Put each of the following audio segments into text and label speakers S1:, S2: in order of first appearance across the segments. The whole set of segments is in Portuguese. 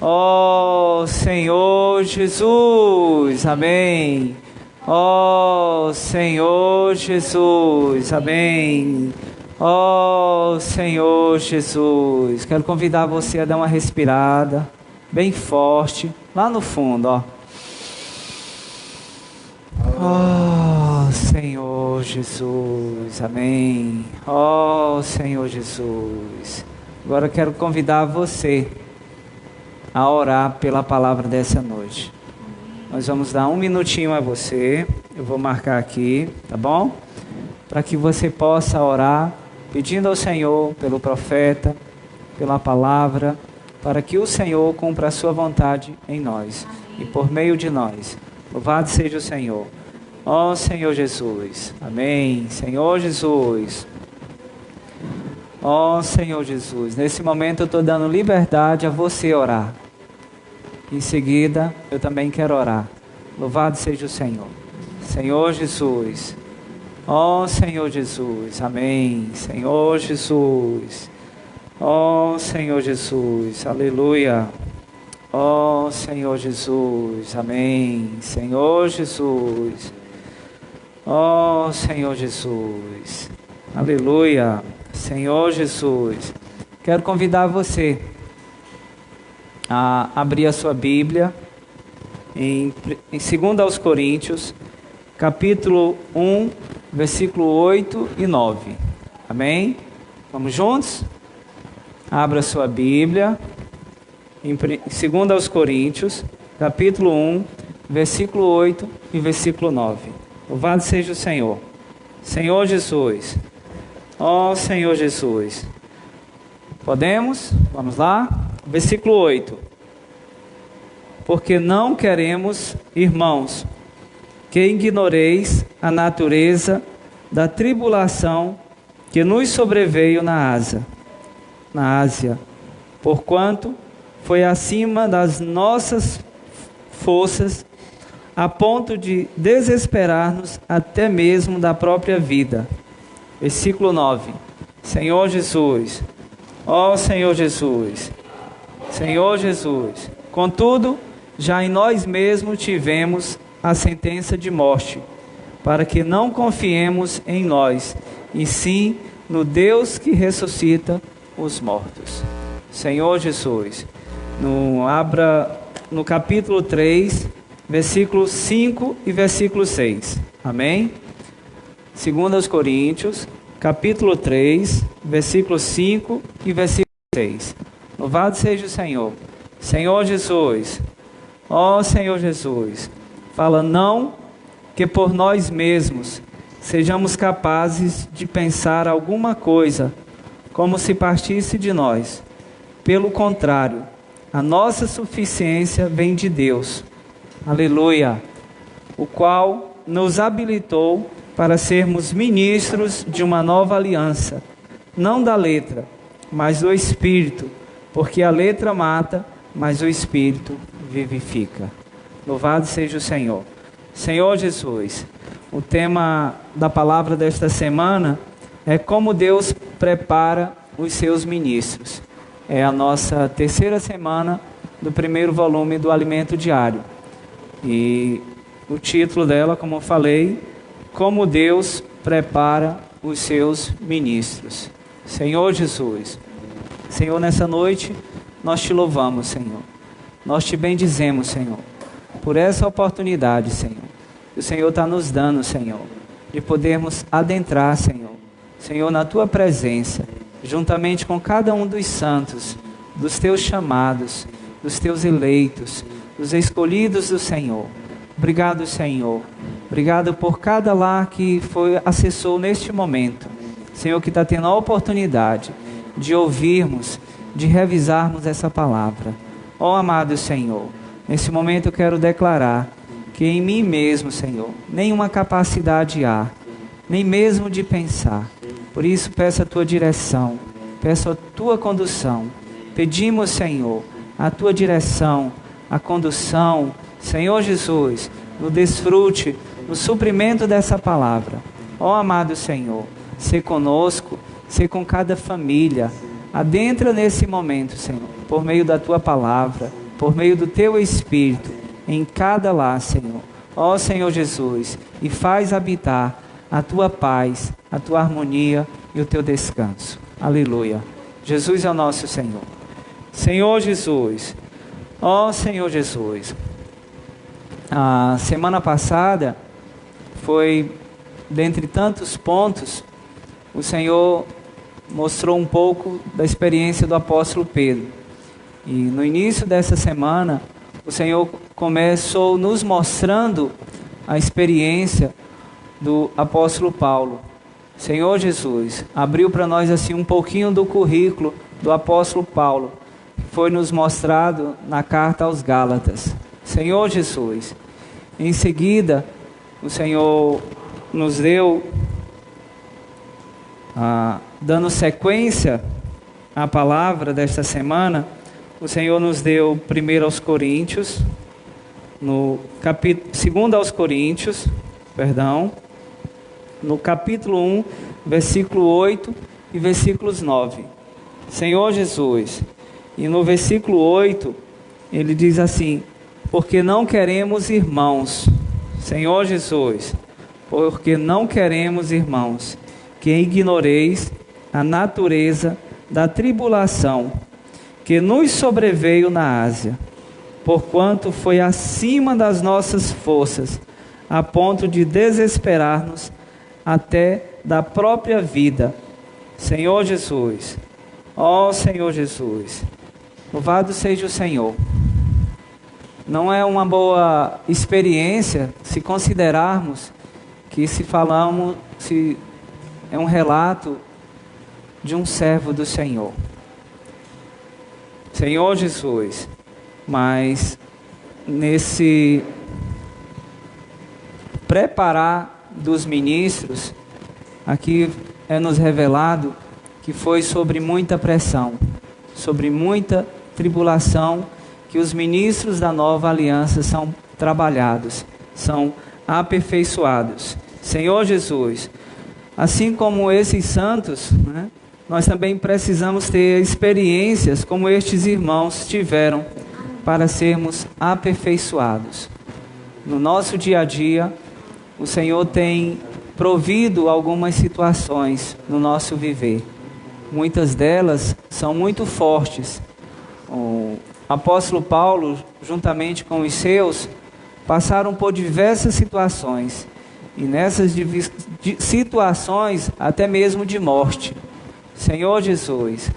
S1: Ó Senhor Jesus, amém. Ó Senhor Jesus, amém. Ó Senhor Jesus, quero convidar você a dar uma respirada bem forte, lá no fundo, ó. Ó Senhor Jesus, amém. Ó Senhor Jesus. Agora eu quero convidar você a orar pela palavra dessa noite. Nós vamos dar um minutinho a você, eu vou marcar aqui, tá bom? Para que você possa orar, pedindo ao Senhor pelo profeta, pela palavra, para que o Senhor cumpra a sua vontade em nós e por meio de nós. Louvado seja o Senhor. Ó Senhor Jesus, amém. Senhor Jesus, ó Senhor Jesus, nesse momento eu estou dando liberdade a você orar. Em seguida, eu também quero orar. Louvado seja o Senhor. Senhor Jesus. Ó Senhor Jesus. Amém. Senhor Jesus. Ó Senhor Jesus. Aleluia. Ó Senhor Jesus. Amém. Senhor Jesus. Ó Senhor Jesus. Aleluia. Senhor Jesus. Quero convidar você a abrir a sua Bíblia em 2 aos Coríntios, capítulo 1, versículo 8 e 9. Amém? Vamos juntos? Abra a sua Bíblia em 2 aos Coríntios, capítulo 1, versículo 8 e versículo 9. Louvado seja o Senhor. Senhor Jesus. Ó Senhor Jesus. Podemos? Vamos lá? Versículo 8. Porque não queremos, irmãos, que ignoreis a natureza da tribulação que nos sobreveio na Ásia, porquanto foi acima das nossas forças, a ponto de desesperar-nos até mesmo da própria vida. Versículo 9. Senhor Jesus, ó Senhor Jesus, Senhor Jesus, contudo, já em nós mesmos tivemos a sentença de morte, para que não confiemos em nós, e sim no Deus que ressuscita os mortos. Senhor Jesus, abra no capítulo 3, versículos 5 e versículo 6. Amém? 2 aos Coríntios, capítulo 3, versículo 5 e versículo 6. Louvado seja o Senhor. Senhor Jesus, ó Senhor Jesus, fala não que por nós mesmos sejamos capazes de pensar alguma coisa como se partisse de nós. Pelo contrário, a nossa suficiência vem de Deus. Aleluia. O qual nos habilitou para sermos ministros de uma nova aliança, não da letra, mas do Espírito, porque a letra mata, mas o Espírito vivifica. Louvado seja o Senhor. Senhor Jesus, o tema da palavra desta semana é como Deus prepara os seus ministros. É a nossa terceira semana do primeiro volume do Alimento Diário. E o título dela, como eu falei, como Deus prepara os seus ministros. Senhor Jesus, Senhor, nessa noite nós te louvamos, Senhor. Nós te bendizemos, Senhor, por essa oportunidade, Senhor, que o Senhor está nos dando, Senhor, de podermos adentrar, Senhor, Senhor, na tua presença, juntamente com cada um dos santos, dos teus chamados, dos teus eleitos, dos escolhidos do Senhor. Obrigado, Senhor. Obrigado por cada lar que acessou neste momento. Senhor, que está tendo a oportunidade de ouvirmos, de revisarmos essa palavra. Ó amado Senhor, nesse momento eu quero declarar que em mim mesmo, Senhor, nenhuma capacidade há, nem mesmo de pensar. Por isso peço a tua direção, peço a tua condução. Pedimos, Senhor, a tua direção, a condução, Senhor Jesus, no desfrute, no suprimento dessa palavra. Ó amado Senhor, sê conosco, sê com cada família. Adentra nesse momento, Senhor, por meio da tua palavra. por meio do Teu Espírito, em cada lar, Senhor. Ó Senhor Jesus, e faz habitar a Tua paz, a Tua harmonia e o Teu descanso. Aleluia. Jesus é o nosso Senhor. Senhor Jesus, ó Senhor Jesus. A semana passada foi, dentre tantos pontos, o Senhor mostrou um pouco da experiência do apóstolo Pedro. E no início dessa semana, o Senhor começou nos mostrando a experiência do apóstolo Paulo. Senhor Jesus abriu para nós assim um pouquinho do currículo do apóstolo Paulo, que foi nos mostrado na carta aos Gálatas. Senhor Jesus, em seguida, o Senhor nos deu, dando sequência à palavra desta semana, o Senhor nos deu 1 aos Coríntios, no capítulo 2 aos Coríntios, no capítulo 1, versículo 8 e versículos 9. Senhor Jesus, e no versículo 8, ele diz assim: porque não queremos, irmãos, Senhor Jesus, porque não queremos, irmãos, que ignoreis a natureza da tribulação que nos sobreveio na Ásia, porquanto foi acima das nossas forças, a ponto de desesperar-nos até da própria vida. Senhor Jesus, ó Senhor Jesus, louvado seja o Senhor. Não é uma boa experiência se considerarmos que se é um relato de um servo do Senhor. Senhor Jesus, mas nesse preparar dos ministros, aqui é nos revelado que foi sobre muita pressão, sobre muita tribulação, que os ministros da nova aliança são trabalhados, são aperfeiçoados. Senhor Jesus, assim como esses santos, né, nós também precisamos ter experiências como estes irmãos tiveram para sermos aperfeiçoados. No nosso dia a dia, o Senhor tem provido algumas situações no nosso viver. Muitas delas são muito fortes. O apóstolo Paulo, juntamente com os seus, passaram por diversas situações. E nessas situações, até mesmo de morte. Senhor Jesus,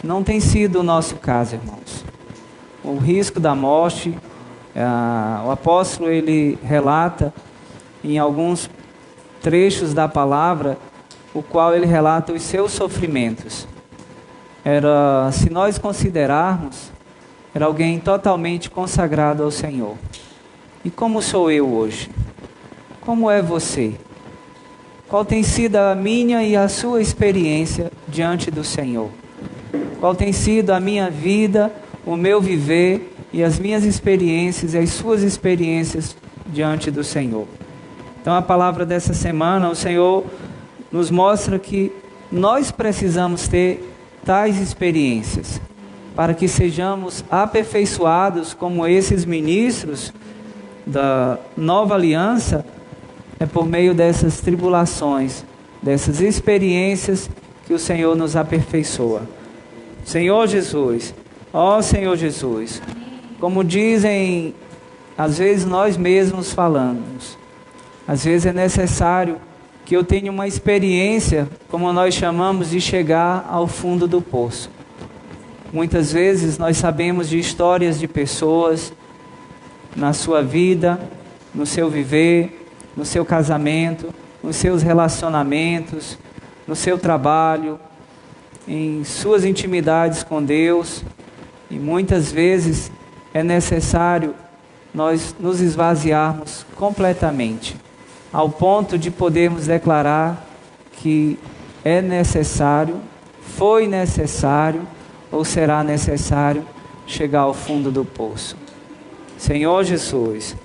S1: não tem sido o nosso caso, irmãos. O risco da morte, o apóstolo ele relata em alguns trechos da palavra, o qual ele relata os seus sofrimentos. Se nós considerarmos, era alguém totalmente consagrado ao Senhor. E como sou eu hoje? Como é você? Qual tem sido a minha e a sua experiência diante do Senhor? Qual tem sido a minha vida, o meu viver e as minhas experiências e as suas experiências diante do Senhor? Então a palavra dessa semana, o Senhor nos mostra que nós precisamos ter tais experiências para que sejamos aperfeiçoados como esses ministros da nova aliança. É por meio dessas tribulações, dessas experiências que o Senhor nos aperfeiçoa. Senhor Jesus, ó Senhor Jesus, como dizem, às vezes nós mesmos falamos, às vezes é necessário que eu tenha uma experiência, como nós chamamos, de chegar ao fundo do poço. Muitas vezes nós sabemos de histórias de pessoas na sua vida, no seu viver, no seu casamento, nos seus relacionamentos, no seu trabalho, em suas intimidades com Deus. E muitas vezes é necessário nós nos esvaziarmos completamente, ao ponto de podermos declarar que é necessário, foi necessário ou será necessário chegar ao fundo do poço. Senhor Jesus,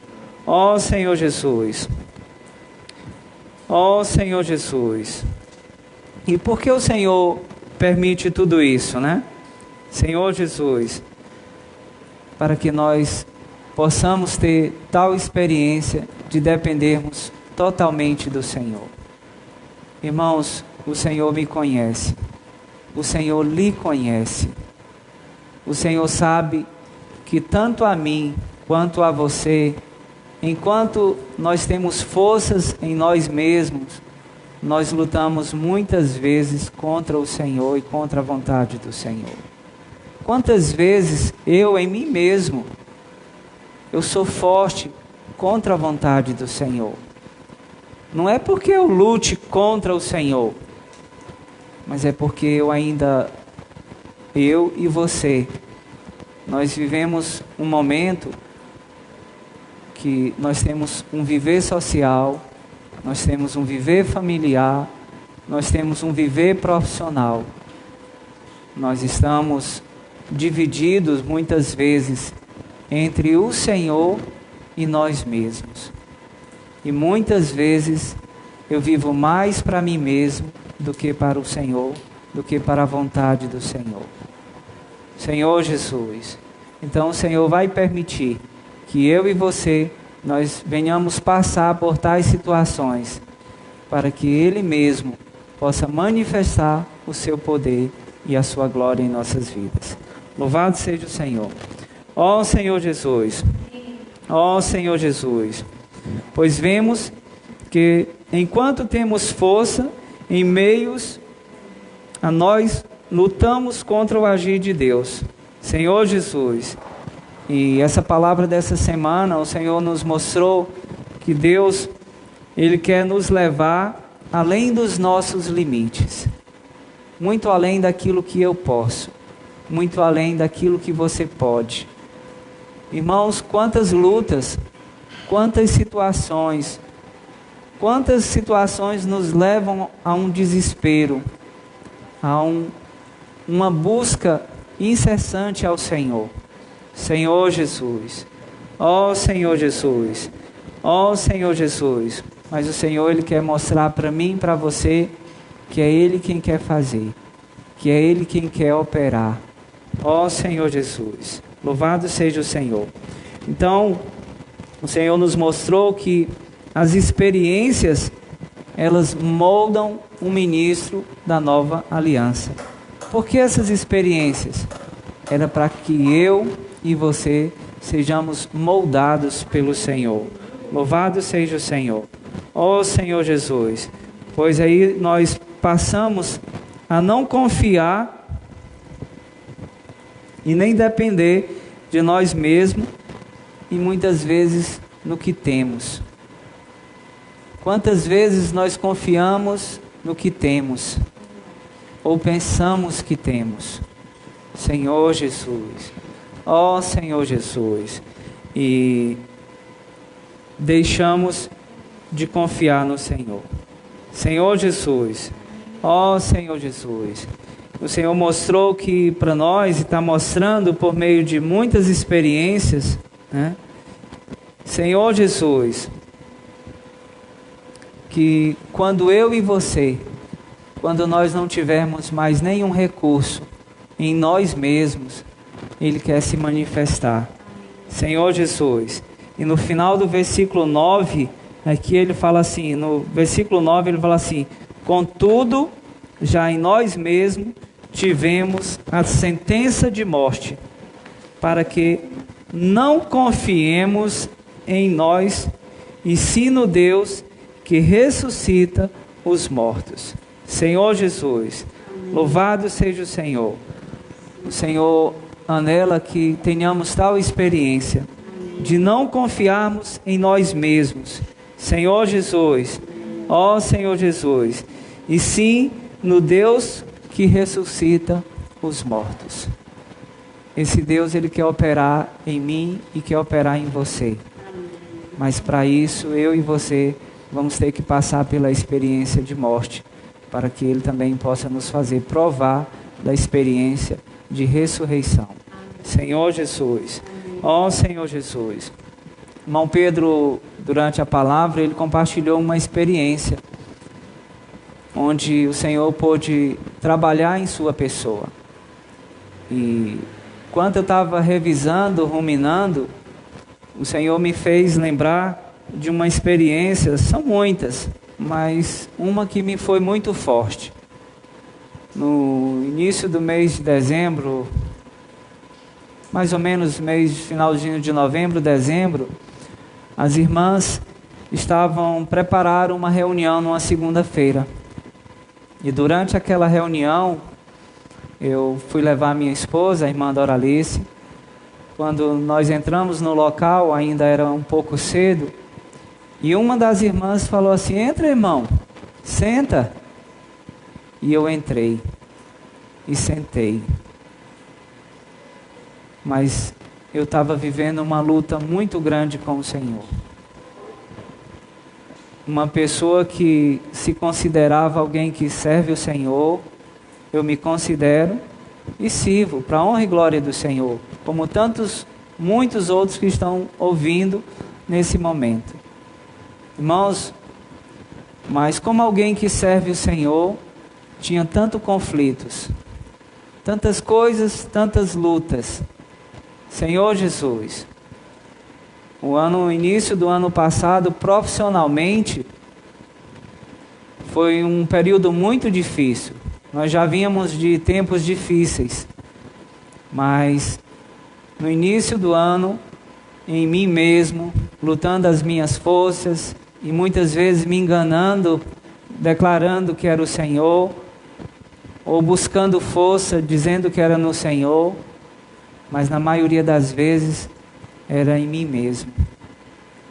S1: ó Senhor Jesus, ó Senhor Jesus. E por que o Senhor permite tudo isso, né? Senhor Jesus, para que nós possamos ter tal experiência de dependermos totalmente do Senhor. Irmãos, o Senhor me conhece, o Senhor lhe conhece, o Senhor sabe que tanto a mim quanto a você, enquanto nós temos forças em nós mesmos, nós lutamos muitas vezes contra o Senhor e contra a vontade do Senhor. Quantas vezes eu em mim mesmo, eu sou forte contra a vontade do Senhor. Não é porque eu lute contra o Senhor, mas é porque eu e você, nós vivemos um momento que nós temos um viver social, nós temos um viver familiar, nós temos um viver profissional. Nós estamos divididos muitas vezes entre o Senhor e nós mesmos. E muitas vezes eu vivo mais para mim mesmo do que para o Senhor, do que para a vontade do Senhor. Senhor Jesus, então o Senhor vai permitir que eu e você, nós venhamos passar por tais situações, para que Ele mesmo possa manifestar o seu poder e a sua glória em nossas vidas. Louvado seja o Senhor. Ó Senhor Jesus, ó Senhor Jesus, pois vemos que enquanto temos força, em meios a nós lutamos contra o agir de Deus. Senhor Jesus, e essa palavra dessa semana, o Senhor nos mostrou que Deus, Ele quer nos levar além dos nossos limites, muito além daquilo que eu posso, muito além daquilo que você pode. Irmãos, quantas lutas, quantas situações nos levam a um desespero, a uma busca incessante ao Senhor. Senhor Jesus, ó Senhor Jesus, ó Senhor Jesus. Mas o Senhor, Ele quer mostrar para mim e para você que é Ele quem quer fazer, que é Ele quem quer operar. Ó Senhor Jesus, louvado seja o Senhor. Então, o Senhor nos mostrou que as experiências, elas moldam o ministro da nova aliança. Por que essas experiências? Era para que eu e você sejamos moldados pelo Senhor. Louvado seja o Senhor. Ó Senhor Jesus, pois aí nós passamos a não confiar e nem depender de nós mesmos e muitas vezes no que temos. Quantas vezes nós confiamos no que temos ou pensamos que temos? Senhor Jesus, ó Senhor Jesus, e deixamos de confiar no Senhor. Senhor Jesus, ó Senhor Jesus, o Senhor mostrou que para nós, e está mostrando por meio de muitas experiências, né? Senhor Jesus, que quando eu e você, quando nós não tivermos mais nenhum recurso em nós mesmos, Ele quer se manifestar. Senhor Jesus, e no final do versículo 9, aqui ele fala assim, no versículo 9 ele fala assim: contudo, já em nós mesmos tivemos a sentença de morte, para que não confiemos em nós, e sim no Deus que ressuscita os mortos. Senhor Jesus, louvado seja o Senhor. O Senhor anela que tenhamos tal experiência de não confiarmos em nós mesmos, Senhor Jesus, ó Senhor Jesus, e sim no Deus que ressuscita os mortos. Esse Deus, Ele quer operar em mim e quer operar em você. Mas para isso, eu e você vamos ter que passar pela experiência de morte, para que Ele também possa nos fazer provar da experiência de ressurreição. Senhor Jesus, ó Senhor Jesus. Irmão Pedro, durante a palavra, ele compartilhou uma experiência onde o Senhor pôde trabalhar em sua pessoa. E enquanto eu estava revisando, ruminando, o Senhor me fez lembrar de uma experiência, são muitas, mas uma que me foi muito forte. No início do mês de dezembro, mais ou menos finalzinho de novembro, dezembro, as irmãs prepararam uma reunião numa segunda-feira. E durante aquela reunião, eu fui levar minha esposa, a irmã Doralice. Quando nós entramos no local, ainda era um pouco cedo, e uma das irmãs falou assim: entra, irmão, senta. E eu entrei e sentei. Mas eu estava vivendo uma luta muito grande com o Senhor. Uma pessoa que se considerava alguém que serve o Senhor, eu me considero e sirvo para a honra e glória do Senhor, como muitos outros que estão ouvindo nesse momento. Irmãos, mas como alguém que serve o Senhor, tinha tantos conflitos, tantas coisas, tantas lutas. Senhor Jesus, o início do ano passado, profissionalmente, foi um período muito difícil. Nós já vínhamos de tempos difíceis, mas no início do ano, em mim mesmo, lutando as minhas forças e muitas vezes me enganando, declarando que era o Senhor, ou buscando força, dizendo que era no Senhor, mas na maioria das vezes era em mim mesmo.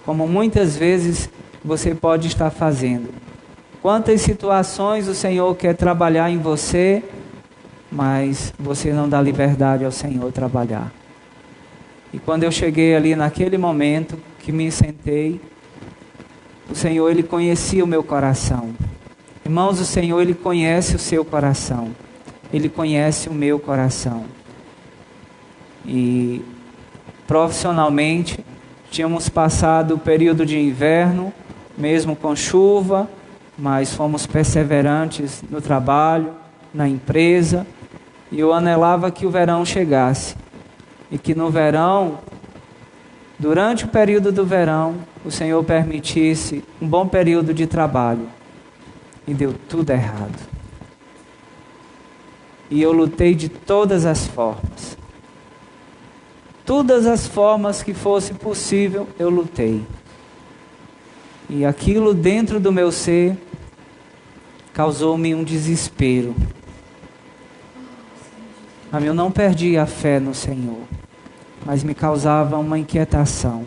S1: Como muitas vezes você pode estar fazendo. Quantas situações o Senhor quer trabalhar em você, mas você não dá liberdade ao Senhor trabalhar. E quando eu cheguei ali naquele momento que me sentei, o Senhor, Ele conhecia o meu coração. Irmãos, o Senhor, Ele conhece o seu coração. Ele conhece o meu coração. E profissionalmente, tínhamos passado o período de inverno, mesmo com chuva, mas fomos perseverantes no trabalho, na empresa, e eu anelava que o verão chegasse. E que no verão, durante o período do verão, o Senhor permitisse um bom período de trabalho. E deu tudo errado. E eu lutei de todas as formas. Todas as formas que fosse possível, eu lutei. E aquilo dentro do meu ser causou-me um desespero. Eu não perdi a fé no Senhor, mas me causava uma inquietação.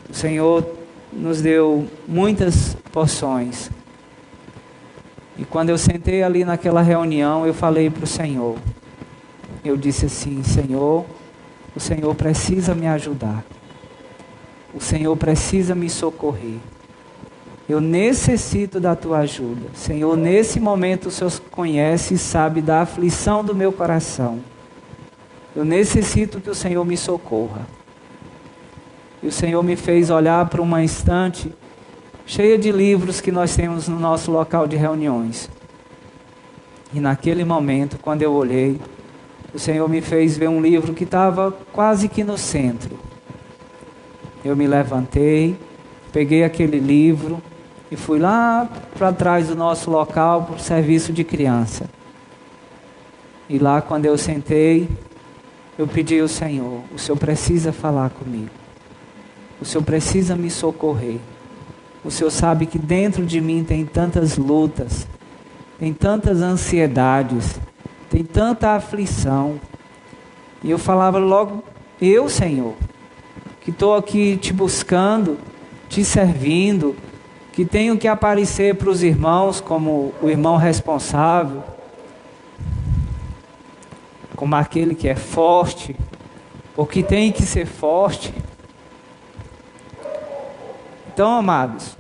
S1: O Senhor nos deu muitas porções. E quando eu sentei ali naquela reunião, eu falei para o Senhor. Eu disse assim: Senhor, o Senhor precisa me ajudar. O Senhor precisa me socorrer. Eu necessito da tua ajuda. Senhor, nesse momento o Senhor conhece e sabe da aflição do meu coração. Eu necessito que o Senhor me socorra. E o Senhor me fez olhar para uma estante cheia de livros que nós temos no nosso local de reuniões. E naquele momento, quando eu olhei, o Senhor me fez ver um livro que estava quase que no centro. Eu me levantei, peguei aquele livro e fui lá para trás do nosso local para o serviço de criança. E lá, quando eu sentei, eu pedi ao Senhor: o Senhor precisa falar comigo. O Senhor precisa me socorrer. O Senhor sabe que dentro de mim tem tantas lutas, tem tantas ansiedades, tem tanta aflição. E eu falava logo: eu, Senhor, que estou aqui te buscando, te servindo, que tenho que aparecer para os irmãos como o irmão responsável, como aquele que é forte, ou que tem que ser forte. Então, amados,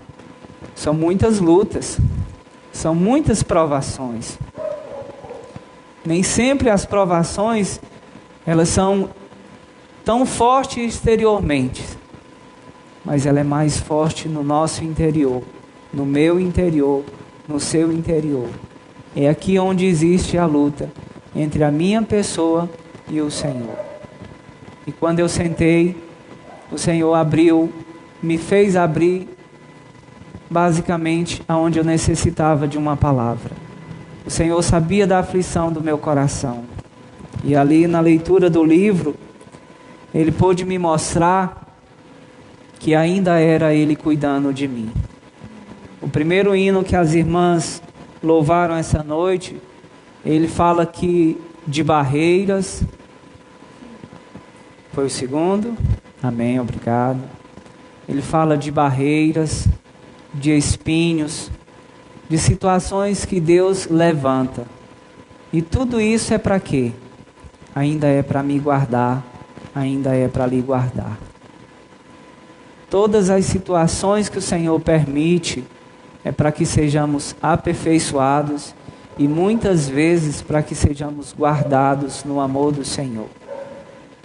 S1: são muitas lutas, são muitas provações. Nem sempre as provações, elas são tão fortes exteriormente, mas ela é mais forte no nosso interior, no meu interior, no seu interior. É aqui onde existe a luta entre a minha pessoa e o Senhor. E quando eu sentei, o Senhor abriu, me fez abrir basicamente aonde eu necessitava de uma palavra. O Senhor sabia da aflição do meu coração. E ali na leitura do livro, Ele pôde me mostrar que ainda era Ele cuidando de mim. O primeiro hino que as irmãs louvaram essa noite, ele fala que de barreiras. Foi o segundo? Amém, obrigado. Ele fala de barreiras, de espinhos, de situações que Deus levanta. E tudo isso é para quê? Ainda é para me guardar, ainda é para lhe guardar. Todas as situações que o Senhor permite é para que sejamos aperfeiçoados e muitas vezes para que sejamos guardados no amor do Senhor.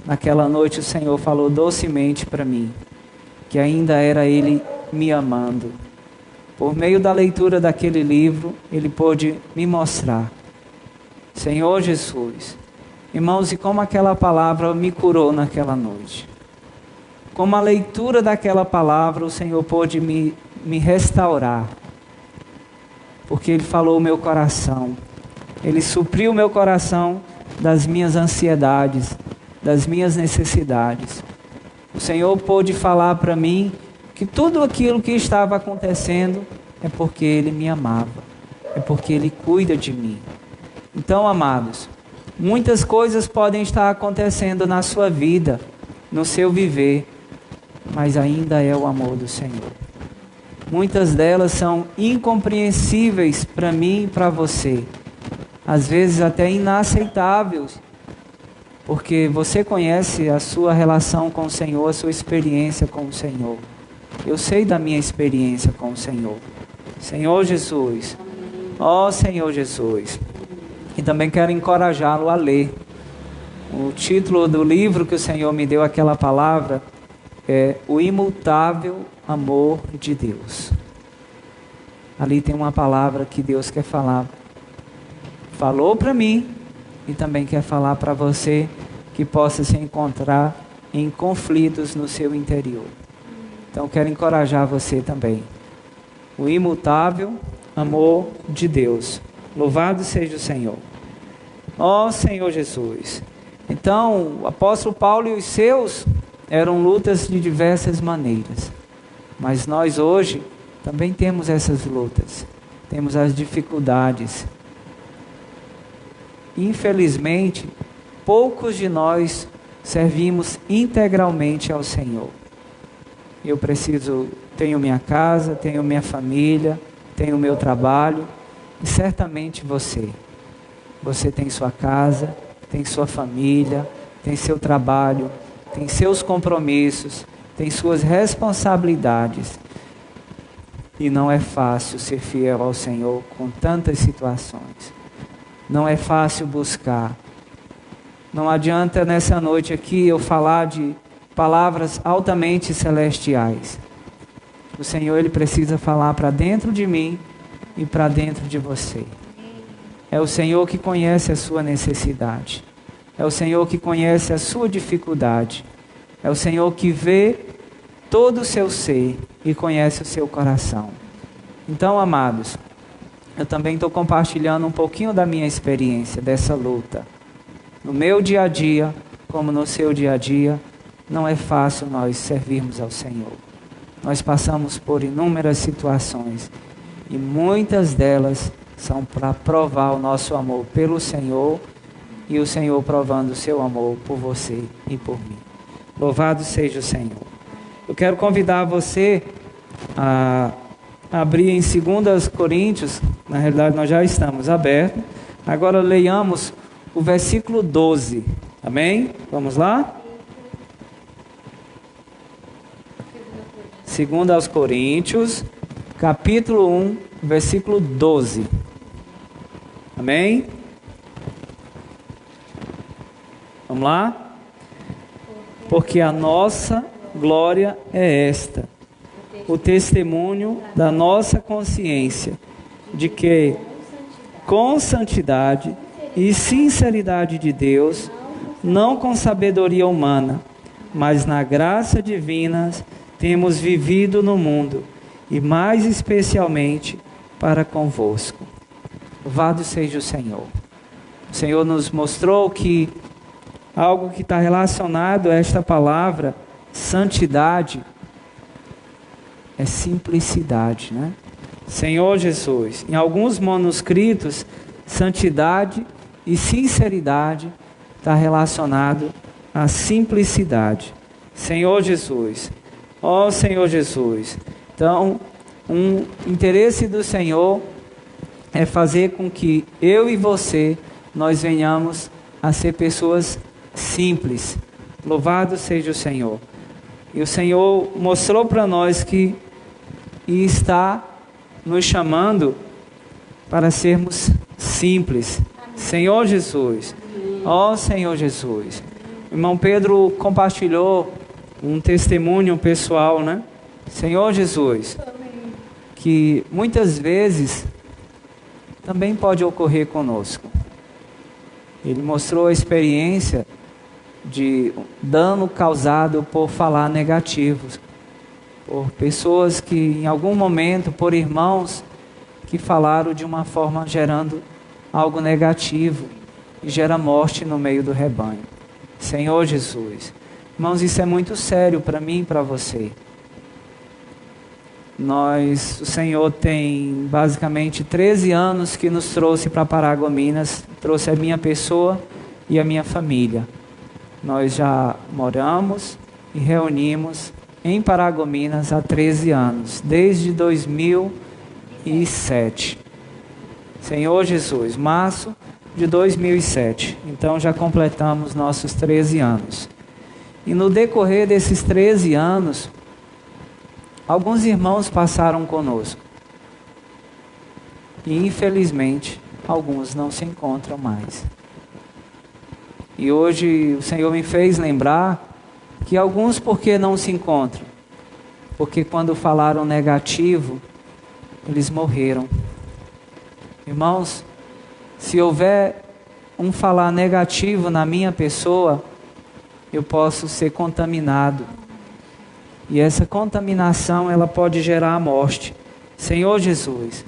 S1: Naquela noite o Senhor falou docemente para mim que ainda era Ele me amando. Por meio da leitura daquele livro, Ele pôde me mostrar. Senhor Jesus, irmãos, e como aquela palavra me curou naquela noite. Como a leitura daquela palavra, o Senhor pôde me restaurar. Porque Ele falou o meu coração. Ele supriu o meu coração das minhas ansiedades, das minhas necessidades. O Senhor pôde falar para mim que tudo aquilo que estava acontecendo é porque Ele me amava. É porque Ele cuida de mim. Então, amados, muitas coisas podem estar acontecendo na sua vida, no seu viver, mas ainda é o amor do Senhor. Muitas delas são incompreensíveis para mim e para você. Às vezes até inaceitáveis, porque você conhece a sua relação com o Senhor, a sua experiência com o Senhor. Eu sei da minha experiência com o Senhor. Senhor Jesus, ó Senhor Jesus. E também quero encorajá-lo a ler. O título do livro que o Senhor me deu, aquela palavra, é O Imutável Amor de Deus. Ali tem uma palavra que Deus quer falar. Falou para mim e também quer falar para você que possa se encontrar em conflitos no seu interior. Então quero encorajar você também. O imutável amor de Deus. Louvado seja o Senhor. Ó Senhor Jesus. Então o apóstolo Paulo e os seus eram lutas de diversas maneiras. Mas nós hoje também temos essas lutas. Temos as dificuldades. Infelizmente, poucos de nós servimos integralmente ao Senhor. Eu tenho minha casa, tenho minha família, tenho meu trabalho, e certamente você tem sua casa, tem sua família, tem seu trabalho, tem seus compromissos, tem suas responsabilidades. E não é fácil ser fiel ao Senhor com tantas situações. Não é fácil buscar. Não adianta nessa noite aqui eu falar de palavras altamente celestiais. O Senhor, Ele precisa falar para dentro de mim e para dentro de você. É o Senhor que conhece a sua necessidade. É o Senhor que conhece a sua dificuldade. É o Senhor que vê todo o seu ser e conhece o seu coração. Então, amados, eu também estou compartilhando um pouquinho da minha experiência, dessa luta. No meu dia a dia, como no seu dia a dia, não é fácil nós servirmos ao Senhor. Nós passamos por inúmeras situações e muitas delas são para provar o nosso amor pelo Senhor e o Senhor provando o seu amor por você e por mim. Louvado seja o Senhor. Eu quero convidar você a abrir em 2 Coríntios, na realidade nós já estamos abertos. Agora leiamos o versículo 12. Amém? Vamos lá? 2 Coríntios, capítulo 1, versículo 12. Amém? Vamos lá? Porque a nossa glória é esta, o testemunho da nossa consciência, de que com santidade e sinceridade de Deus, não com sabedoria humana, mas na graça divina temos vivido no mundo, e mais especialmente para convosco. Louvado seja o Senhor. O Senhor nos mostrou que algo que está relacionado a esta palavra, santidade, é simplicidade, né? Senhor Jesus, em alguns manuscritos, santidade e sinceridade está relacionado à simplicidade. Senhor Jesus, ó Senhor Jesus. Então, um interesse do Senhor é fazer com que eu e você, nós venhamos a ser pessoas simples. Louvado seja o Senhor. E o Senhor mostrou para nós que está nos chamando para sermos simples. Senhor Jesus, ó Senhor Jesus. O irmão Pedro compartilhou um testemunho pessoal, né? Senhor Jesus, que muitas vezes também pode ocorrer conosco. Ele mostrou a experiência de dano causado por falar negativos, por pessoas que em algum momento, por irmãos que falaram de uma forma gerando algo negativo e gera morte no meio do rebanho. Senhor Jesus, irmãos, isso é muito sério para mim e para você. O Senhor tem basicamente 13 anos que nos trouxe para Paragominas, trouxe a minha pessoa e a minha família. Nós já moramos e reunimos em Paragominas há 13 anos, desde 2007. Senhor Jesus, março de 2007. Então já completamos nossos 13 anos. E no decorrer desses 13 anos, alguns irmãos passaram conosco. E infelizmente, alguns não se encontram mais. E hoje o Senhor me fez lembrar que alguns porque não se encontram? Porque quando falaram negativo, eles morreram. Irmãos, se houver um falar negativo na minha pessoa, eu posso ser contaminado. E essa contaminação, ela pode gerar a morte. Senhor Jesus,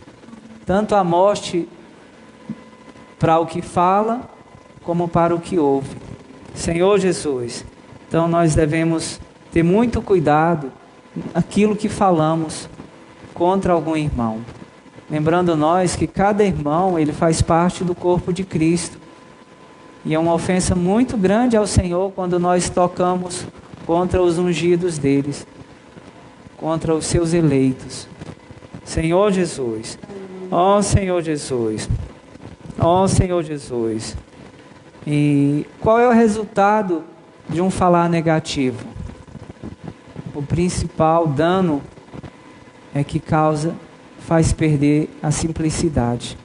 S1: tanto a morte para o que fala, como para o que ouve. Senhor Jesus, então nós devemos ter muito cuidado naquilo que falamos contra algum irmão. Lembrando nós que cada irmão, ele faz parte do corpo de Cristo. E é uma ofensa muito grande ao Senhor quando nós tocamos contra os ungidos deles, contra os seus eleitos. Senhor Jesus, ó Senhor Jesus, ó Senhor Jesus. E qual é o resultado de um falar negativo? O principal dano é que faz perder a simplicidade.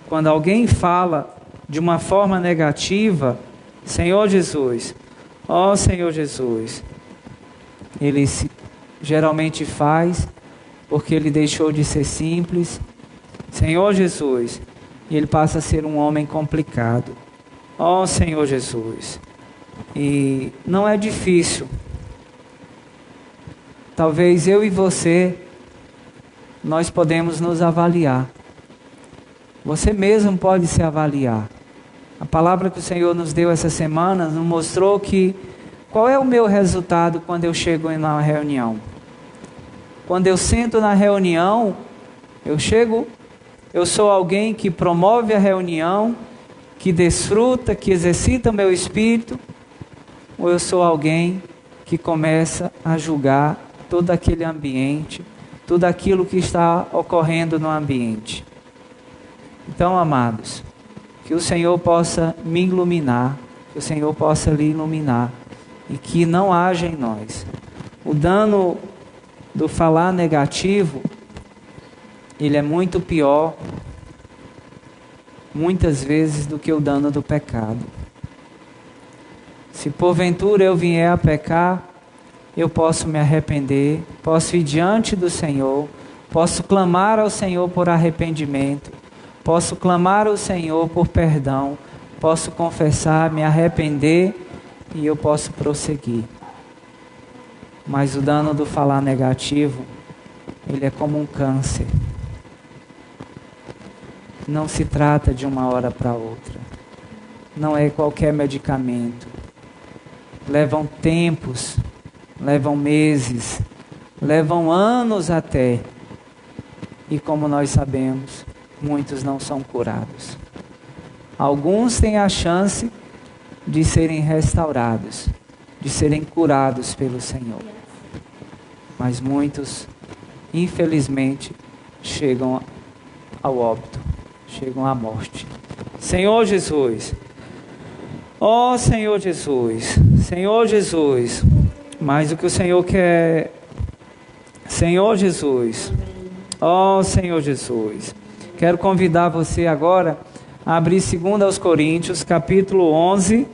S1: Quando alguém fala de uma forma negativa, Senhor Jesus, ó Senhor Jesus, ele geralmente faz porque ele deixou de ser simples. Senhor Jesus, e ele passa a ser um homem complicado. Ó Senhor Jesus. E não é difícil. Talvez eu e você, nós podemos nos avaliar. Você mesmo pode se avaliar. A palavra que o Senhor nos deu essa semana nos mostrou que qual é o meu resultado quando eu chego na reunião. Quando eu sento na reunião, eu sou alguém que promove a reunião, que desfruta, que exercita o meu espírito, ou eu sou alguém que começa a julgar todo aquele ambiente, tudo aquilo que está ocorrendo no ambiente. Então, amados, que o Senhor possa me iluminar, que o Senhor possa lhe iluminar, e que não haja em nós o dano do falar negativo. Ele é muito pior, muitas vezes, do que o dano do pecado. Se porventura eu vier a pecar, eu posso me arrepender, posso ir diante do Senhor, posso clamar ao Senhor por arrependimento, posso clamar ao Senhor por perdão, posso confessar, me arrepender e eu posso prosseguir. Mas o dano do falar negativo, ele é como um câncer. Não se trata de uma hora para outra. Não é qualquer medicamento. Levam tempos, levam meses, levam anos até. E como nós sabemos, muitos não são curados. Alguns têm a chance de serem restaurados, de serem curados pelo Senhor. Mas muitos, infelizmente, chegam ao óbito, chegam à morte. Senhor Jesus, ó Senhor Jesus, Senhor Jesus, mas o que o Senhor quer, Senhor Jesus, ó Senhor Jesus, quero convidar você agora a abrir 2 Coríntios, capítulo 11,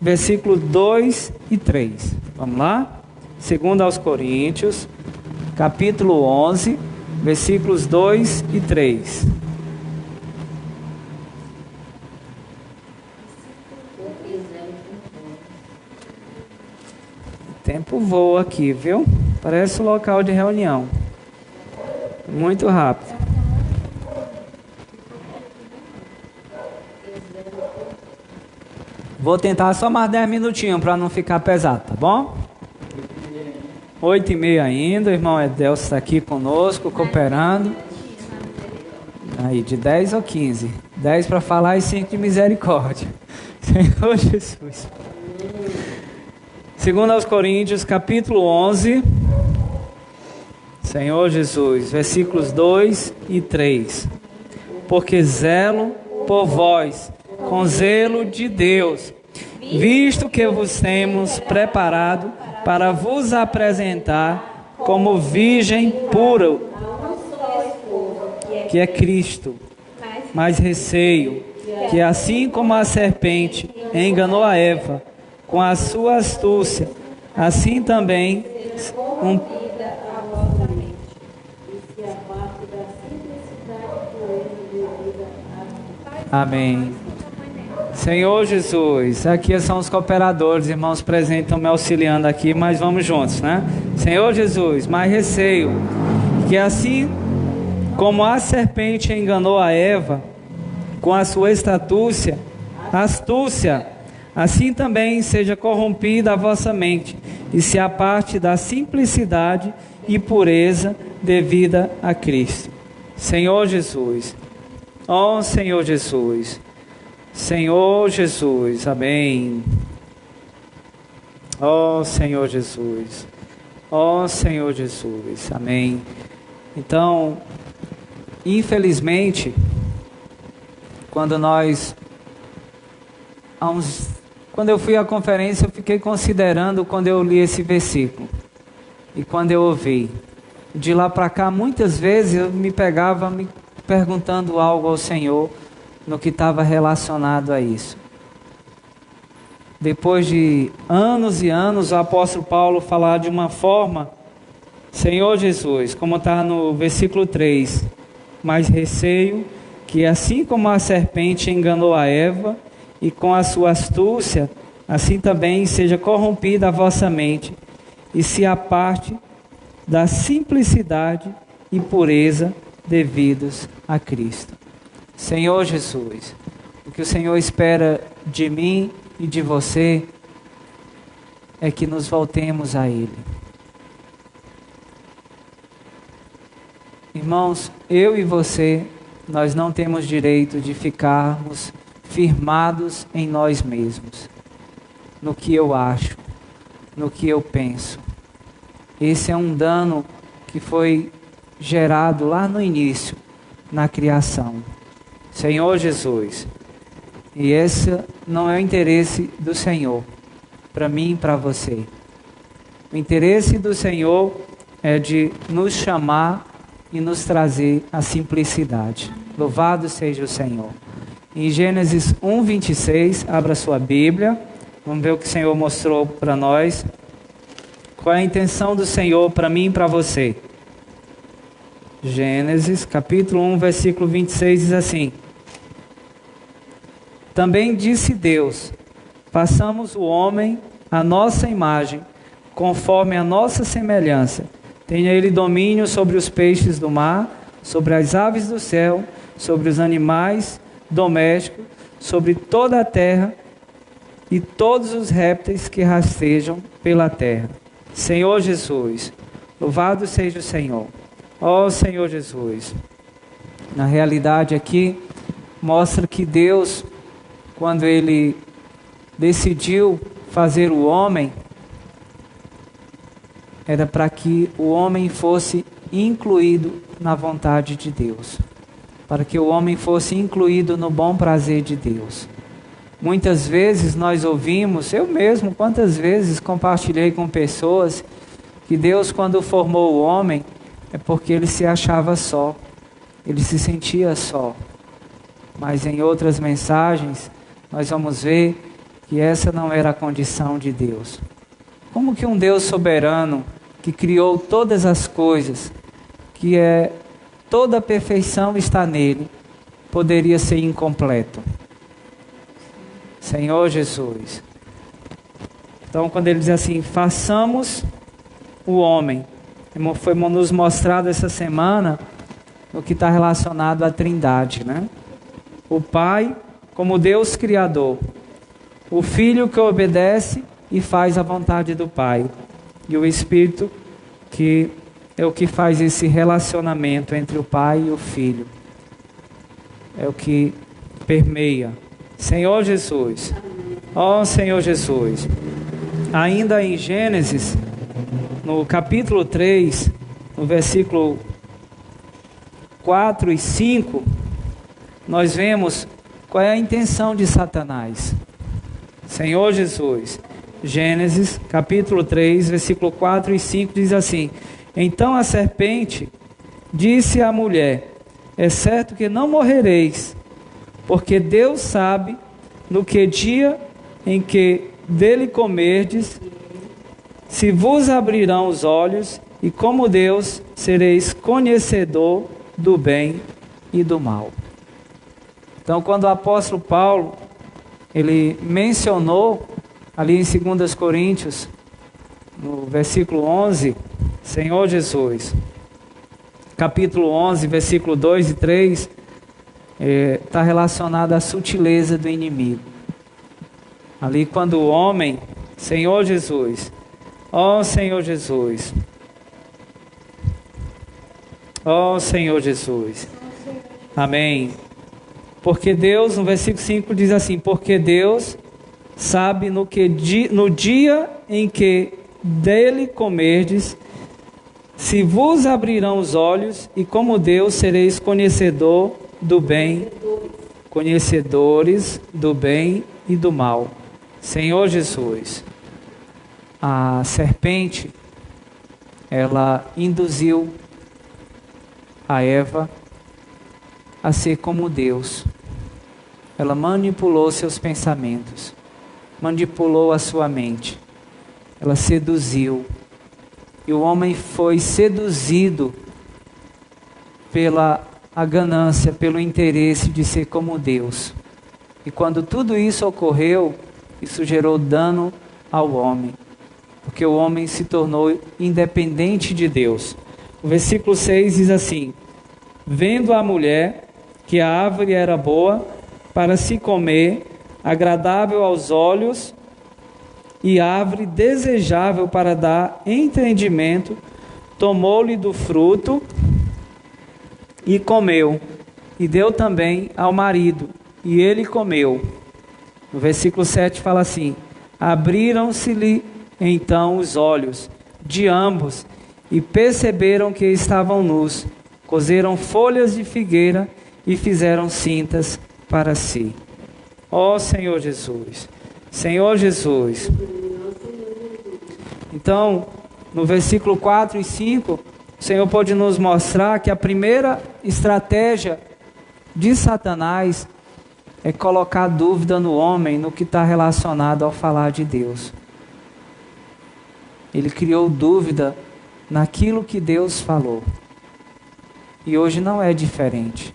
S1: versículos 2 e 3. Vamos lá? 2 Coríntios, capítulo 11, versículos 2 e 3. O tempo voa aqui, viu? Parece um local de reunião. Muito rápido. Vou tentar só mais 10 minutinhos para não ficar pesado, tá bom? 8h30 ainda, o irmão Edelcio está aqui conosco, cooperando. Aí, de 10 ou 15. 10 para falar e 5 de misericórdia. Senhor Jesus. 2 Coríntios, capítulo 11. Senhor Jesus, versículos 2 e 3. Porque zelo por vós, com zelo de Deus, visto que vos temos preparado para vos apresentar como virgem pura, que é Cristo. Mas receio que assim como a serpente enganou a Eva com a sua astúcia, assim também Amém. Senhor Jesus, aqui são os cooperadores, irmãos presentes estão me auxiliando aqui, mas vamos juntos, né? Senhor Jesus, mas receio que assim como a serpente enganou a Eva com a sua astúcia, assim também seja corrompida a vossa mente e se aparte da simplicidade e pureza devida a Cristo. Senhor Jesus, ó Senhor Jesus, Senhor Jesus, amém. Ó Senhor Jesus, ó Senhor Jesus, amém. Então, infelizmente, quando eu fui à conferência, eu fiquei considerando quando eu li esse versículo e quando eu ouvi. De lá para cá, muitas vezes eu me pegava me perguntando algo ao Senhor no que estava relacionado a isso. Depois de anos e anos, o apóstolo Paulo falar de uma forma, Senhor Jesus, como está no versículo 3, mas receio que assim como a serpente enganou a Eva, e com a sua astúcia, assim também seja corrompida a vossa mente, e se aparte da simplicidade e pureza devidos a Cristo. Senhor Jesus, o que o Senhor espera de mim e de você é que nos voltemos a Ele. Irmãos, eu e você, nós não temos direito de ficarmos firmados em nós mesmos, no que eu acho, no que eu penso. Esse é um dano que foi gerado lá no início, na criação. Senhor Jesus, e esse não é o interesse do Senhor, para mim e para você. O interesse do Senhor é de nos chamar e nos trazer a simplicidade. Louvado seja o Senhor. Em Gênesis 1:26, abra sua Bíblia, vamos ver o que o Senhor mostrou para nós. Qual é a intenção do Senhor para mim e para você? Gênesis, capítulo 1, versículo 26, diz assim: Também disse Deus: façamos o homem à nossa imagem, conforme a nossa semelhança. Tenha ele domínio sobre os peixes do mar, sobre as aves do céu, sobre os animais domésticos, sobre toda a terra e todos os répteis que rastejam pela terra. Senhor Jesus, louvado seja o Senhor. Ó Senhor Jesus. Na realidade aqui, mostra que Deus, quando Ele decidiu fazer o homem, era para que o homem fosse incluído na vontade de Deus, para que o homem fosse incluído no bom prazer de Deus. Muitas vezes nós ouvimos, eu mesmo, quantas vezes compartilhei com pessoas, que Deus, quando formou o homem, é porque ele se achava só, ele se sentia só. Mas em outras mensagens, nós vamos ver que essa não era a condição de Deus. Como que um Deus soberano, que criou todas as coisas, que toda a perfeição está nele, poderia ser incompleto? Senhor Jesus. Então, quando ele diz assim, façamos o homem, foi nos mostrado essa semana o que está relacionado à Trindade, né? O Pai como Deus Criador, o Filho que obedece e faz a vontade do Pai, e o Espírito que é o que faz esse relacionamento entre o Pai e o Filho, é o que permeia. Senhor Jesus, ó Senhor Jesus. Ainda em Gênesis, no capítulo 3, no versículo 4 e 5, nós vemos qual é a intenção de Satanás. Senhor Jesus, Gênesis capítulo 3, versículo 4 e 5 diz assim: então a serpente disse à mulher: é certo que não morrereis, porque Deus sabe no que dia em que dele comerdes, se vos abrirão os olhos, e como Deus sereis conhecedor do bem e do mal. Então, quando o apóstolo Paulo, ele mencionou ali em 2 Coríntios, no versículo 11, Senhor Jesus, capítulo 11, versículo 2 e 3, está relacionado à sutileza do inimigo. Ali quando o homem, Senhor Jesus, ó Senhor Jesus, ó Senhor Jesus, amém. Porque Deus, no versículo 5 diz assim: porque Deus sabe no dia em que dele comerdes, se vos abrirão os olhos, e como Deus sereis conhecedores do bem e do mal. Senhor Jesus, a serpente, ela induziu a Eva a ser como Deus. Ela manipulou seus pensamentos, manipulou a sua mente, ela seduziu, e o homem foi seduzido pela a ganância, pelo interesse de ser como Deus. E quando tudo isso ocorreu, isso gerou dano ao homem, porque o homem se tornou independente de Deus. O versículo 6 diz assim: vendo a mulher que a árvore era boa para se comer, agradável aos olhos, e árvore desejável para dar entendimento, tomou-lhe do fruto e comeu, e deu também ao marido, e ele comeu. No versículo 7 fala assim: abriram-se-lhe então os olhos de ambos, e perceberam que estavam nus, cozeram folhas de figueira e fizeram cintas para si. Ó Senhor Jesus, Senhor Jesus. Então, no versículo 4 e 5, o Senhor pode nos mostrar que a primeira estratégia de Satanás é colocar dúvida no homem, no que está relacionado ao falar de Deus. Ele criou dúvida naquilo que Deus falou. E hoje não é diferente.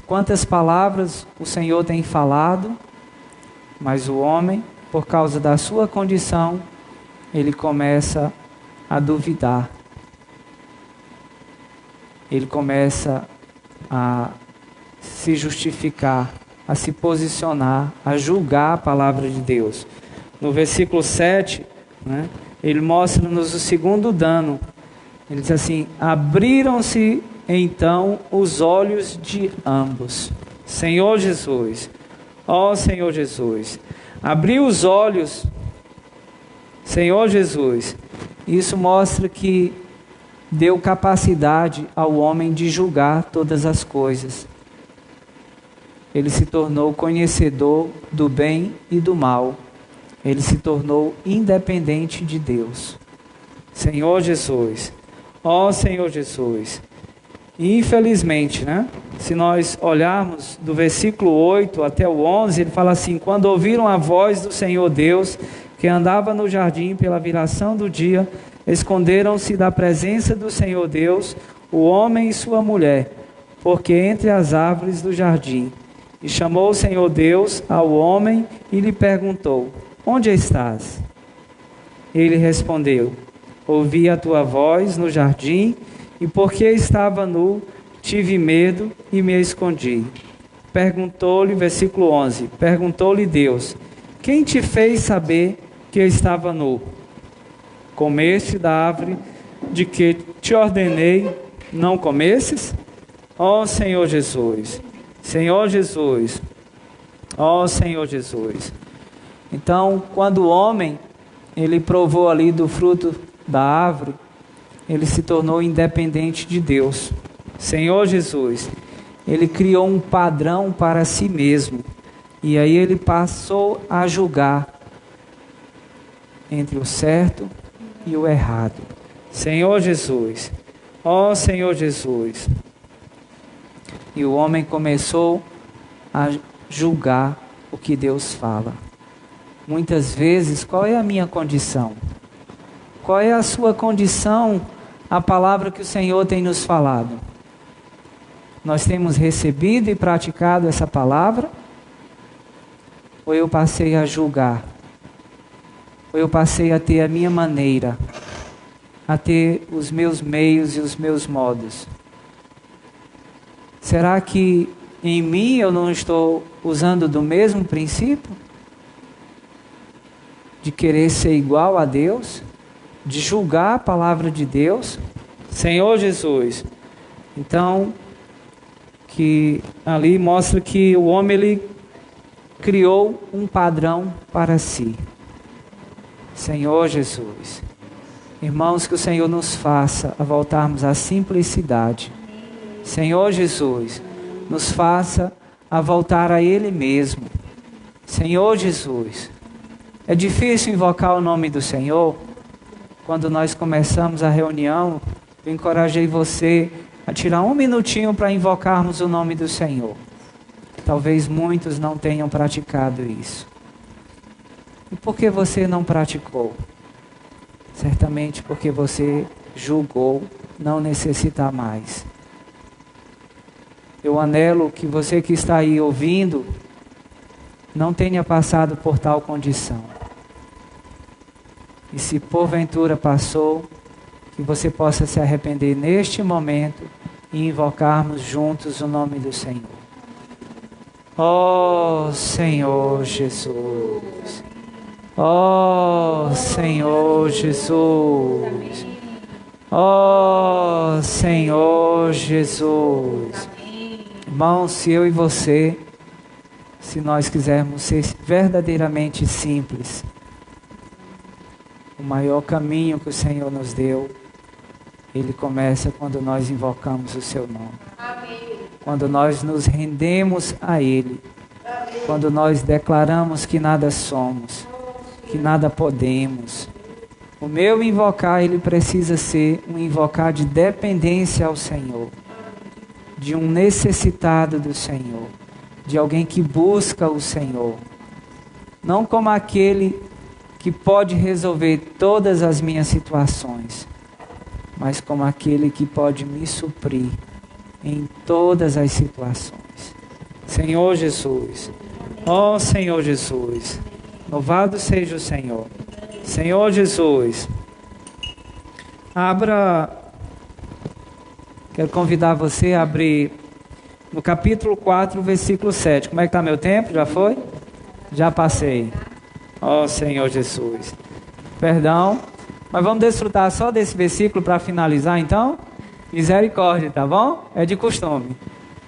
S1: Quantas palavras o Senhor tem falado, mas o homem, por causa da sua condição, ele começa a duvidar. Ele começa a se justificar, a se posicionar, a julgar a palavra de Deus. No versículo 7, né, ele mostra-nos o segundo dano. Ele diz assim: abriram-se então os olhos de ambos. Senhor Jesus, ó Senhor Jesus, abriu os olhos, Senhor Jesus. Isso mostra que deu capacidade ao homem de julgar todas as coisas. Ele se tornou conhecedor do bem e do mal. Ele se tornou independente de Deus. Senhor Jesus, ó Senhor Jesus. E infelizmente, né? Se nós olharmos do versículo 8 até o 11, ele fala assim: quando ouviram a voz do Senhor Deus, que andava no jardim pela viração do dia, esconderam-se da presença do Senhor Deus, o homem e sua mulher, porque entre as árvores do jardim. E chamou o Senhor Deus ao homem e lhe perguntou: onde estás? Ele respondeu: ouvi a tua voz no jardim, e porque estava nu, tive medo e me escondi. Perguntou-lhe, versículo 11, perguntou-lhe Deus: quem te fez saber que eu estava nu? Comeste da árvore de que te ordenei, não comesses? Ó Senhor Jesus, Senhor Jesus, ó Senhor Jesus. Então, quando o homem, ele provou ali do fruto da árvore, ele se tornou independente de Deus. Senhor Jesus, ele criou um padrão para si mesmo. E aí ele passou a julgar entre o certo e o errado. Senhor Jesus, ó Senhor Jesus. E o homem começou a julgar o que Deus fala. Muitas vezes, qual é a minha condição? Qual é a sua condição, a palavra que o Senhor tem nos falado? Nós temos recebido e praticado essa palavra? Ou eu passei a julgar? Ou eu passei a ter a minha maneira, a ter os meus meios e os meus modos? Será que em mim eu não estou usando do mesmo princípio? De querer ser igual a Deus? De julgar a palavra de Deus? Senhor Jesus. Então, que ali mostra que o homem ele criou um padrão para si. Senhor Jesus. Irmãos, que o Senhor nos faça a voltarmos à simplicidade. Senhor Jesus, nos faça a voltar a Ele mesmo. Senhor Jesus. É difícil invocar o nome do Senhor. Quando nós começamos a reunião, eu encorajei você a tirar um minutinho para invocarmos o nome do Senhor. Talvez muitos não tenham praticado isso. E por que você não praticou? Certamente porque você julgou não necessitar mais. Eu anelo que você que está aí ouvindo não tenha passado por tal condição. E se porventura passou, que você possa se arrepender neste momento e invocarmos juntos o nome do Senhor. Ó Senhor Jesus, ó Senhor Jesus, ó Senhor Jesus. Irmãos, se eu e você, se nós quisermos ser verdadeiramente simples, o maior caminho que o Senhor nos deu, ele começa quando nós invocamos o seu nome. Amém. Quando nós nos rendemos a Ele. Amém. Quando nós declaramos que nada somos, que nada podemos. O meu invocar, ele precisa ser um invocar de dependência ao Senhor. De um necessitado do Senhor. De alguém que busca o Senhor. Não como aquele que pode resolver todas as minhas situações, mas como aquele que pode me suprir em todas as situações. Senhor Jesus. Ó Senhor Jesus. Louvado seja o Senhor. Senhor Jesus. Quero convidar você a abrir no capítulo 4, versículo 7. Como é que está meu tempo? Já foi? Já passei. Ó Senhor Jesus. Perdão. Mas vamos desfrutar só desse versículo para finalizar então? Misericórdia, tá bom? É de costume.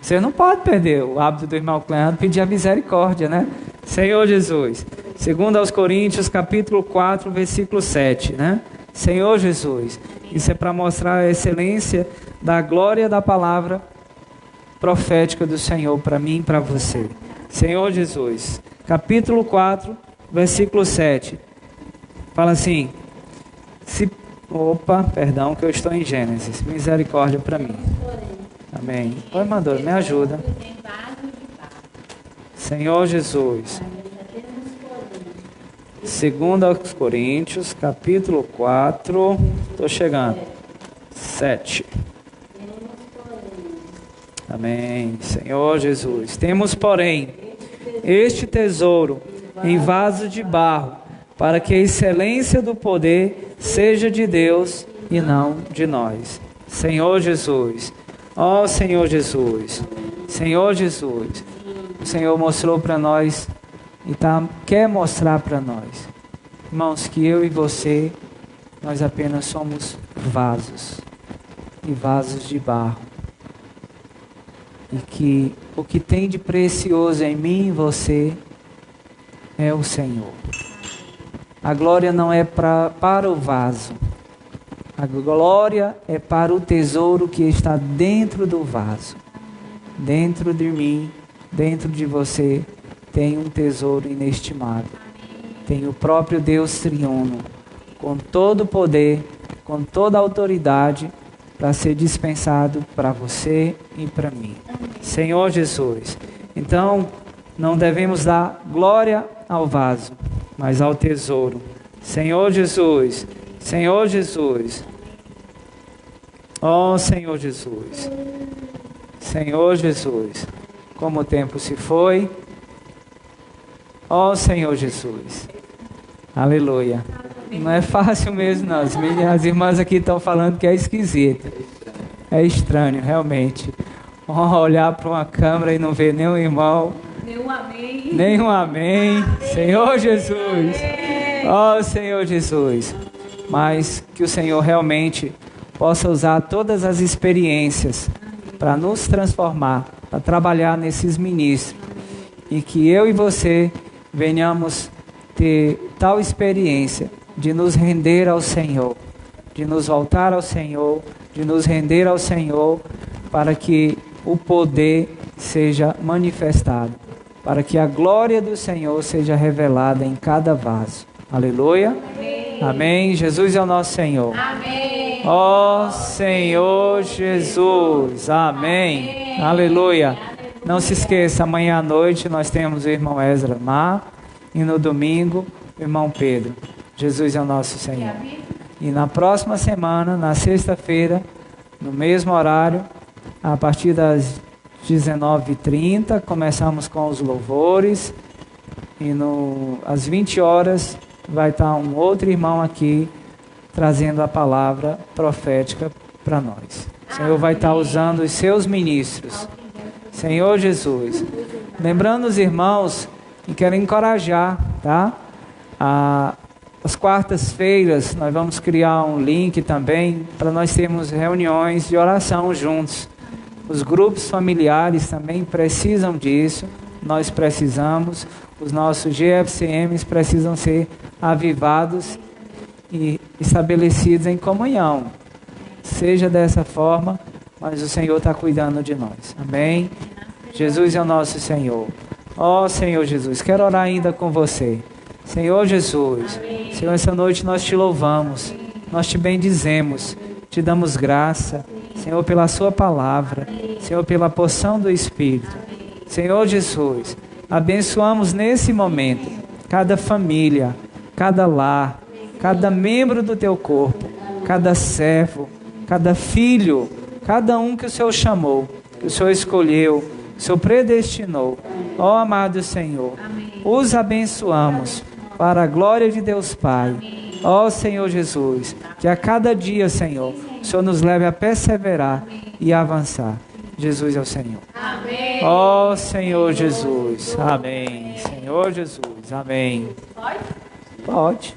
S1: Você não pode perder o hábito do irmão Cleandro pedir a misericórdia, né? Senhor Jesus. Segundo aos Coríntios, capítulo 4, versículo 7, né? Senhor Jesus. Isso é para mostrar a excelência da glória da palavra profética do Senhor para mim e para você. Senhor Jesus. Capítulo 4, versículo 7. Fala assim. Perdão que eu estou em Gênesis. Misericórdia para mim. Amém. Oi, Mandor, me ajuda. Senhor Jesus. Segundo aos Coríntios, capítulo 4. Estou chegando. 7. Amém. Senhor Jesus. Temos, porém, este tesouro em vaso de barro, para que a excelência do poder seja de Deus e não de nós. Senhor Jesus. Ó Senhor Jesus. Senhor Jesus. O Senhor mostrou para nós e quer mostrar para nós, irmãos, que eu e você, nós apenas somos vasos. E vasos de barro. E que o que tem de precioso em mim e você é o Senhor. A glória não é para o vaso. A glória é para o tesouro que está dentro do vaso. Dentro de mim, dentro de você, tem um tesouro inestimável. Tem o próprio Deus triuno, com todo o poder, com toda a autoridade, para ser dispensado para você e para mim. Senhor Jesus. Então, não devemos dar glória ao vaso, mas ao tesouro. Senhor Jesus. Senhor Jesus. Ó Senhor Jesus. Senhor Jesus. Como o tempo se foi. Ó Senhor Jesus. Aleluia. Não é fácil mesmo não. As irmãs aqui estão falando que é esquisito. É estranho, realmente. Olhar para uma câmera e não ver nenhum irmão.
S2: Nenhum amém.
S1: Nenhum amém. Senhor Jesus. Ó Senhor Jesus. Mas que o Senhor realmente possa usar todas as experiências para nos transformar, para trabalhar nesses ministros. E que eu e você venhamos ter tal experiência de nos render ao Senhor, de nos voltar ao Senhor, de nos render ao Senhor, para que o poder seja manifestado, para que a glória do Senhor seja revelada em cada vaso. Aleluia. Amém. Amém. Jesus é o nosso Senhor.
S2: Amém.
S1: Ó Senhor Jesus. Amém. Amém. Aleluia. Não se esqueça, amanhã à noite nós temos o irmão Ezra Mar e no domingo o irmão Pedro. Jesus é o nosso Senhor. E na próxima semana, na sexta-feira, no mesmo horário, a partir das 19h30, começamos com os louvores. E às 20 horas vai estar um outro irmão aqui trazendo a palavra profética para nós. O Senhor vai estar usando os seus ministros. Senhor Jesus. Lembrando os irmãos, e quero encorajar, tá? Às quartas-feiras nós vamos criar um link também para nós termos reuniões de oração juntos. Os grupos familiares também precisam disso. Nós precisamos. Os nossos GFCMs precisam ser avivados e estabelecidos em comunhão. Seja dessa forma, mas o Senhor está cuidando de nós. Amém? Jesus é o nosso Senhor. Ó Senhor Jesus, quero orar ainda com você. Senhor Jesus, Senhor, essa noite nós te louvamos, nós te bendizemos, te damos graça, Senhor, pela sua palavra, Senhor, pela porção do Espírito. Senhor Jesus, abençoamos nesse momento cada família, cada lar, cada membro do teu corpo, cada servo, cada filho, cada um que o Senhor chamou, que o Senhor escolheu, o Senhor predestinou. Ó amado Senhor, os abençoamos para a glória de Deus Pai. Ó Senhor Jesus, que a cada dia, Senhor, o Senhor nos leve a perseverar e a avançar. Jesus é o Senhor.
S2: Amém.
S1: Ó Senhor Jesus. Amém. Senhor Jesus. Amém.
S2: Pode?
S1: Pode.